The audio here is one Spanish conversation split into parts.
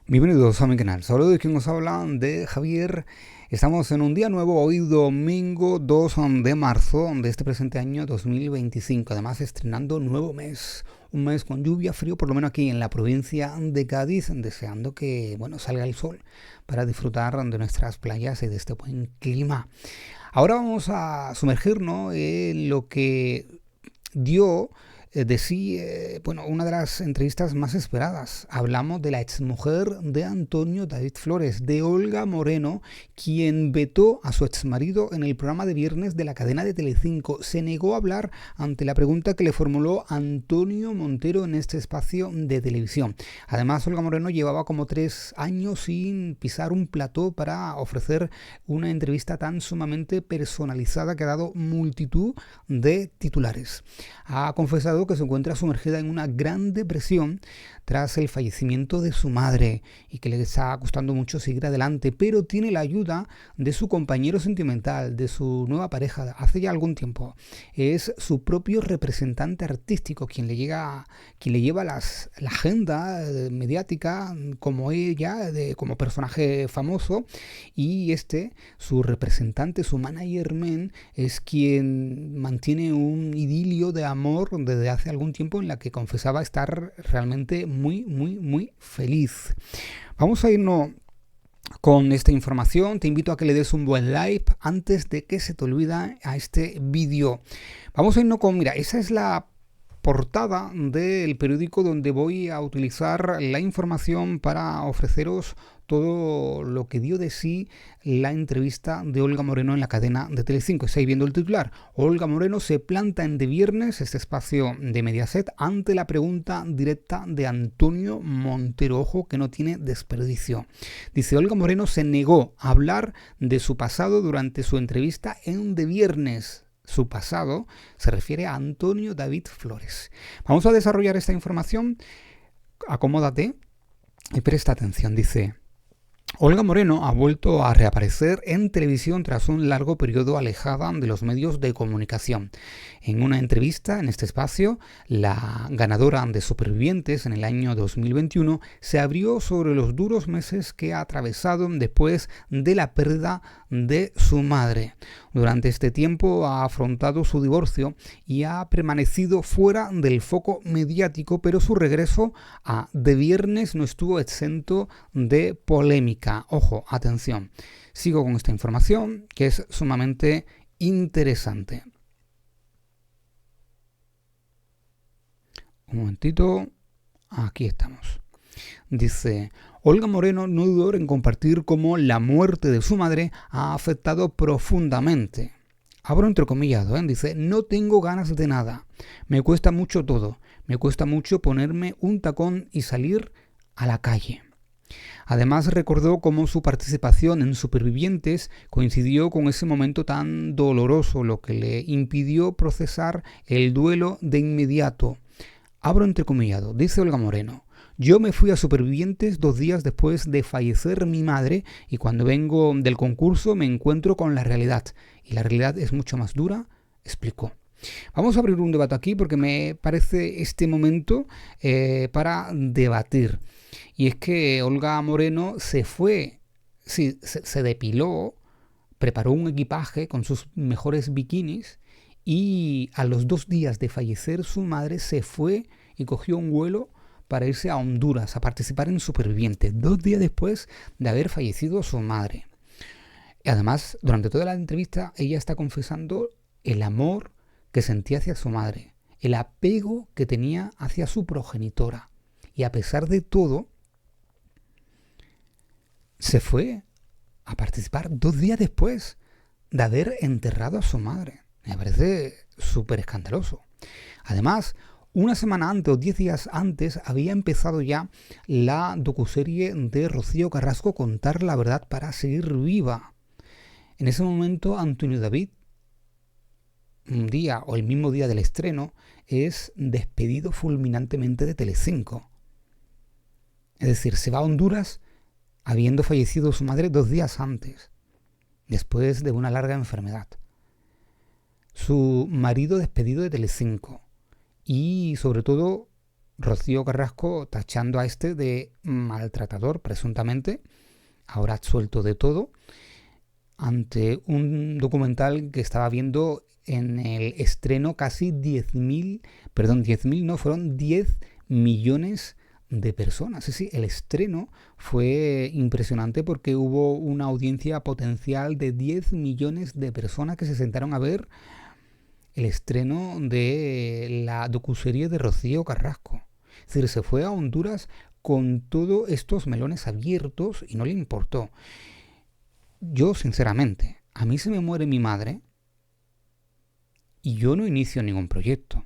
Bienvenidos a mi canal. Saludos de quien os habla, de Javier. Estamos en un día nuevo, hoy domingo 2 de marzo de este presente año 2025. Además, estrenando nuevo mes. Un mes con lluvia, frío, por lo menos aquí en la provincia de Cádiz, deseando que salga el sol para disfrutar de nuestras playas y de este buen clima. Ahora vamos a sumergirnos en lo que dio de sí, una de las entrevistas más esperadas. Hablamos de la exmujer de Antonio David Flores, de Olga Moreno, quien vetó a su exmarido en el programa de viernes de la cadena de Telecinco. Se negó a hablar ante la pregunta que le formuló Antonio Montero en este espacio de televisión. Además, Olga Moreno llevaba como 3 años sin pisar un plató para ofrecer una entrevista tan sumamente personalizada que ha dado multitud de titulares. Ha confesado que se encuentra sumergida en una gran depresión tras el fallecimiento de su madre y que le está costando mucho seguir adelante, pero tiene la ayuda de su compañero sentimental, de su nueva pareja hace ya algún tiempo. Es su propio representante artístico quien le lleva la agenda mediática como ella, como personaje famoso, y su representante, su manager man, es quien mantiene un idilio de amor desde hace algún tiempo en la que confesaba estar realmente muy feliz. Vamos a irnos con esta información. Te invito a que le des un buen like antes de que se te olvide a este vídeo. Vamos a irnos con, mira, esa es la portada del periódico donde voy a utilizar la información para ofreceros todo lo que dio de sí la entrevista de Olga Moreno en la cadena de Telecinco. Estáis viendo el titular. Olga Moreno se planta en De Viernes, este espacio de Mediaset, ante la pregunta directa de Antonio Montero. Ojo, que no tiene desperdicio. Dice: Olga Moreno se negó a hablar de su pasado durante su entrevista en De Viernes. Su pasado se refiere a Antonio David Flores. Vamos a desarrollar esta información. Acomódate y presta atención. Dice: Olga Moreno ha vuelto a reaparecer en televisión tras un largo periodo alejada de los medios de comunicación. En una entrevista en este espacio, la ganadora de Supervivientes en el año 2021 se abrió sobre los duros meses que ha atravesado después de la pérdida de su madre. Durante este tiempo ha afrontado su divorcio y ha permanecido fuera del foco mediático, pero su regreso a De Viernes no estuvo exento de polémica. Ojo, atención. Sigo con esta información que es sumamente interesante. Un momentito. Aquí estamos. Dice: Olga Moreno no dudó en compartir cómo la muerte de su madre ha afectado profundamente. Abro entrecomillado, dice: no tengo ganas de nada. Me cuesta mucho todo. Me cuesta mucho ponerme un tacón y salir a la calle. Además, recordó cómo su participación en Supervivientes coincidió con ese momento tan doloroso, lo que le impidió procesar el duelo de inmediato. Abro entrecomillado, dice Olga Moreno: yo me fui a Supervivientes 2 días después de fallecer mi madre y cuando vengo del concurso me encuentro con la realidad. Y la realidad es mucho más dura, explicó. Vamos a abrir un debate aquí porque me parece este momento para debatir. Y es que Olga Moreno se depiló, preparó un equipaje con sus mejores bikinis y a los 2 días de fallecer su madre se fue y cogió un vuelo para irse a Honduras a participar en Supervivientes, 2 días después de haber fallecido su madre. Y además, durante toda la entrevista, ella está confesando el amor que sentía hacia su madre, el apego que tenía hacia su progenitora. Y a pesar de todo, se fue a participar 2 días después de haber enterrado a su madre. Me parece súper escandaloso. Además, una semana antes o 10 días antes había empezado ya la docuserie de Rocío Carrasco, Contar la verdad para seguir viva. En ese momento, Antonio David, un día o el mismo día del estreno, es despedido fulminantemente de Telecinco. Es decir, se va a Honduras habiendo fallecido su madre 2 días antes, después de una larga enfermedad. Su marido despedido de Telecinco. Y sobre todo Rocío Carrasco tachando a este de maltratador, presuntamente, ahora absuelto de todo, ante un documental que estaba viendo en el estreno casi 10.000 no, fueron 10 millones de personas. Sí, el estreno fue impresionante porque hubo una audiencia potencial de 10 millones de personas que se sentaron a ver el estreno de la docuserie de Rocío Carrasco. Es decir, se fue a Honduras con todos estos melones abiertos y no le importó. Yo, sinceramente, a mí se me muere mi madre y yo no inicio ningún proyecto.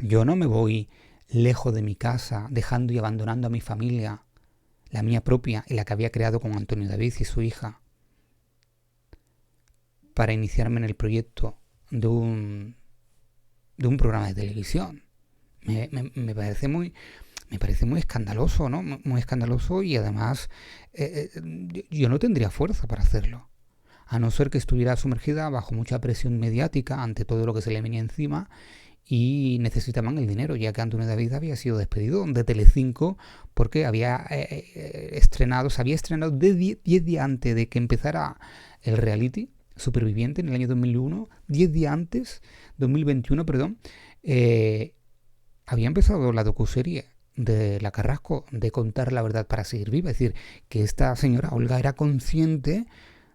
Yo no me voy lejos de mi casa, dejando y abandonando a mi familia, la mía propia y la que había creado con Antonio David y su hija, para iniciarme en el proyecto de un programa de televisión. Me parece muy escandaloso, ¿no? Muy escandaloso, y además yo no tendría fuerza para hacerlo, a no ser que estuviera sumergida bajo mucha presión mediática ante todo lo que se le venía encima y necesitaban el dinero, ya que Antonio David había sido despedido de Telecinco porque se había estrenado 10 días antes de que empezara el reality Superviviente en el año 2001, 10 días antes, 2021, perdón, había empezado la docuserie de la Carrasco, de contar la verdad para seguir viva. Es decir, que esta señora Olga era consciente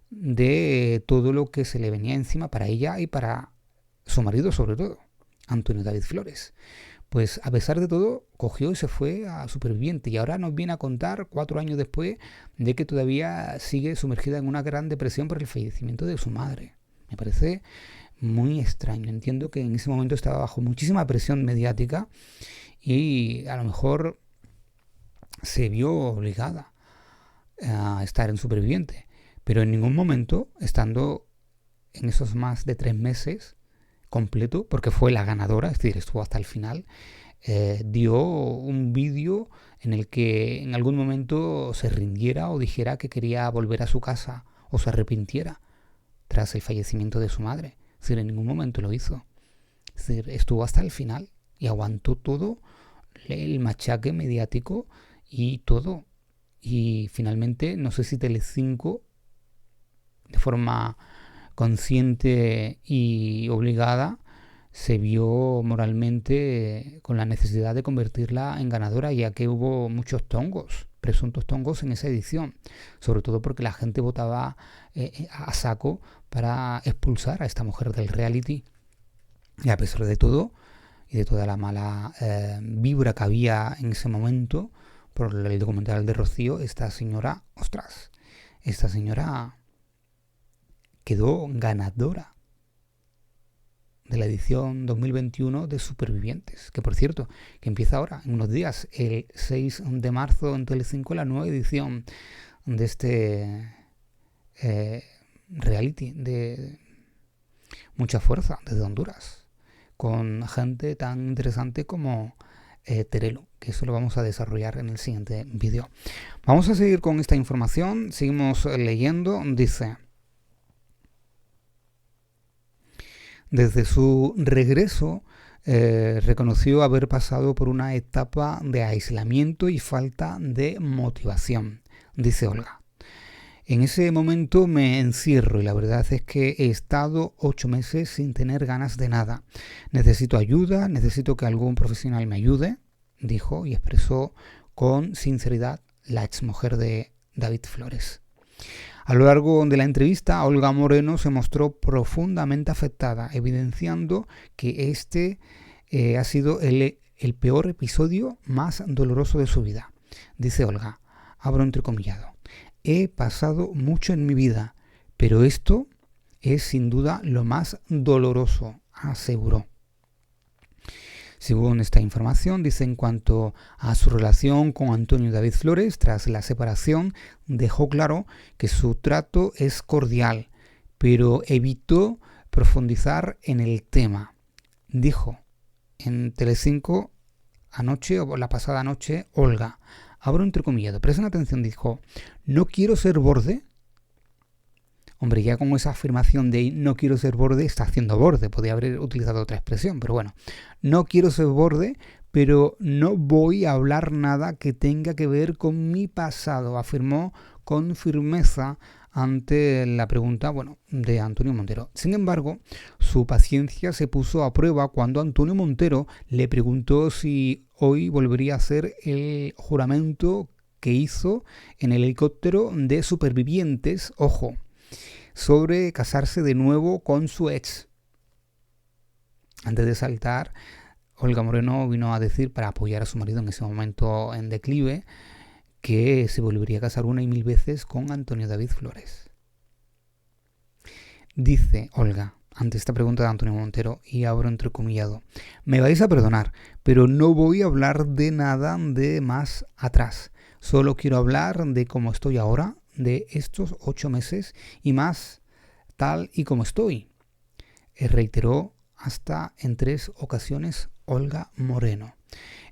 de todo lo que se le venía encima para ella y para su marido, sobre todo, Antonio David Flores. Pues a pesar de todo, cogió y se fue a Superviviente, y ahora nos viene a contar 4 años después de que todavía sigue sumergida en una gran depresión por el fallecimiento de su madre. Me parece muy extraño. Entiendo que en ese momento estaba bajo muchísima presión mediática y a lo mejor se vio obligada a estar en Superviviente, pero en ningún momento, estando en esos más de 3 meses completo, porque fue la ganadora, es decir, estuvo hasta el final, dio un vídeo en el que en algún momento se rindiera o dijera que quería volver a su casa o se arrepintiera tras el fallecimiento de su madre. Es decir, en ningún momento lo hizo. Es decir, estuvo hasta el final y aguantó todo el machaque mediático y todo. Y finalmente, no sé si Telecinco, de forma consciente y obligada, se vio moralmente con la necesidad de convertirla en ganadora, ya que hubo muchos tongos, presuntos tongos en esa edición, sobre todo porque la gente votaba a saco para expulsar a esta mujer del reality. Y a pesar de todo y de toda la mala vibra que había en ese momento por el documental de Rocío, esta señora quedó ganadora de la edición 2021 de Supervivientes, que por cierto, que empieza ahora, en unos días, el 6 de marzo en Telecinco, la nueva edición de este reality de mucha fuerza desde Honduras, con gente tan interesante como Terelu, que eso lo vamos a desarrollar en el siguiente vídeo. Vamos a seguir con esta información, seguimos leyendo. Dice: desde su regreso, reconoció haber pasado por una etapa de aislamiento y falta de motivación. Dice Olga: en ese momento me encierro y la verdad es que he estado 8 meses sin tener ganas de nada. Necesito ayuda, necesito que algún profesional me ayude, dijo y expresó con sinceridad la exmujer de David Flores. A lo largo de la entrevista, Olga Moreno se mostró profundamente afectada, evidenciando que este ha sido el peor episodio más doloroso de su vida. Dice Olga, abro entrecomillado: he pasado mucho en mi vida, pero esto es sin duda lo más doloroso, aseguró. Según esta información, dice, en cuanto a su relación con Antonio David Flores, tras la separación, dejó claro que su trato es cordial, pero evitó profundizar en el tema. Dijo en Telecinco anoche, o la pasada noche, Olga, abro entrecomillado, presten atención, dijo: no quiero ser borde. Hombre, ya con esa afirmación de no quiero ser borde, está haciendo borde. Podría haber utilizado otra expresión, pero bueno. No quiero ser borde, pero no voy a hablar nada que tenga que ver con mi pasado, afirmó con firmeza ante la pregunta, de Antonio Montero. Sin embargo, su paciencia se puso a prueba cuando Antonio Montero le preguntó si hoy volvería a hacer el juramento que hizo en el helicóptero de supervivientes, ojo, sobre casarse de nuevo con su ex. Antes de saltar, Olga Moreno vino a decir, para apoyar a su marido en ese momento en declive, que se volvería a casar 1.000 veces con Antonio David Flores. Dice Olga, ante esta pregunta de Antonio Montero, y abro entrecomillado, me vais a perdonar, pero no voy a hablar de nada de más atrás. Solo quiero hablar de cómo estoy ahora, de estos 8 meses y más tal y como estoy. Reiteró hasta en 3 ocasiones Olga Moreno.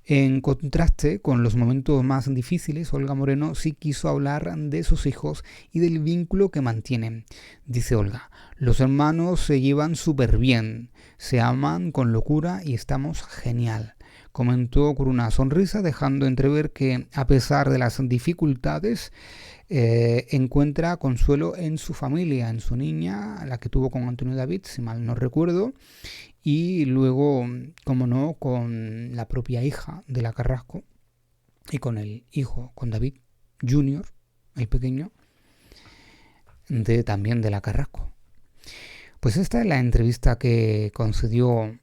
En contraste con los momentos más difíciles, Olga Moreno sí quiso hablar de sus hijos y del vínculo que mantienen. Dice Olga, los hermanos se llevan súper bien, se aman con locura y estamos genial. Comentó con una sonrisa, dejando entrever que a pesar de las dificultades, encuentra consuelo en su familia, en su niña, la que tuvo con Antonio David, si mal no recuerdo, y luego, como no, con la propia hija de la Carrasco y con el hijo, con David Junior, el pequeño, también de la Carrasco. Pues esta es la entrevista que concedió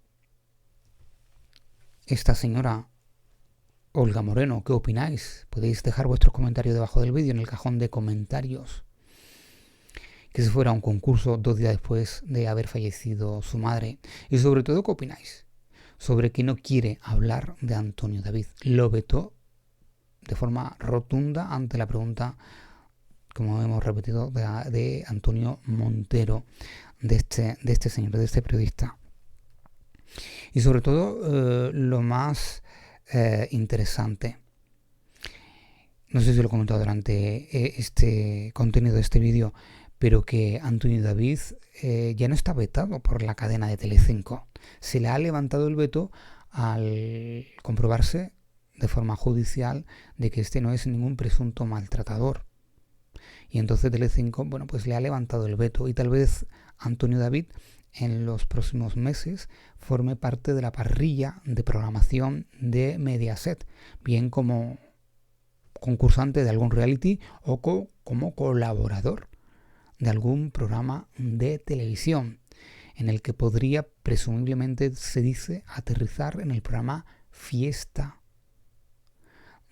esta señora Olga Moreno. ¿Qué opináis? Podéis dejar vuestros comentarios debajo del vídeo en el cajón de comentarios. Que si fuera un concurso 2 días después de haber fallecido su madre. Y sobre todo, ¿qué opináis? Sobre que no quiere hablar de Antonio David. Lo vetó de forma rotunda ante la pregunta, como hemos repetido, de Antonio Montero, de este señor, de este periodista. Y sobre todo, lo más interesante, no sé si lo he comentado durante este contenido de este vídeo, pero que Antonio David ya no está vetado por la cadena de Telecinco. Se le ha levantado el veto al comprobarse de forma judicial de que este no es ningún presunto maltratador. Y entonces Telecinco, pues le ha levantado el veto, y tal vez Antonio David en los próximos meses forme parte de la parrilla de programación de Mediaset, bien como concursante de algún reality o como colaborador de algún programa de televisión, en el que podría, presumiblemente se dice, aterrizar en el programa Fiesta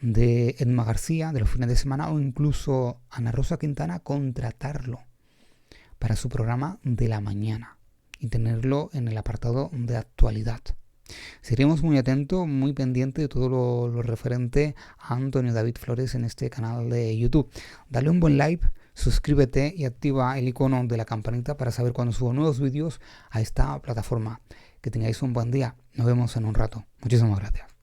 de Edma García de los fines de semana, o incluso Ana Rosa Quintana contratarlo para su programa de la mañana y tenerlo en el apartado de actualidad. Seremos muy atentos, muy pendientes de todo lo referente a Antonio David Flores en este canal de YouTube. Dale un buen like, suscríbete y activa el icono de la campanita para saber cuando subo nuevos vídeos a esta plataforma. Que tengáis un buen día. Nos vemos en un rato. Muchísimas gracias.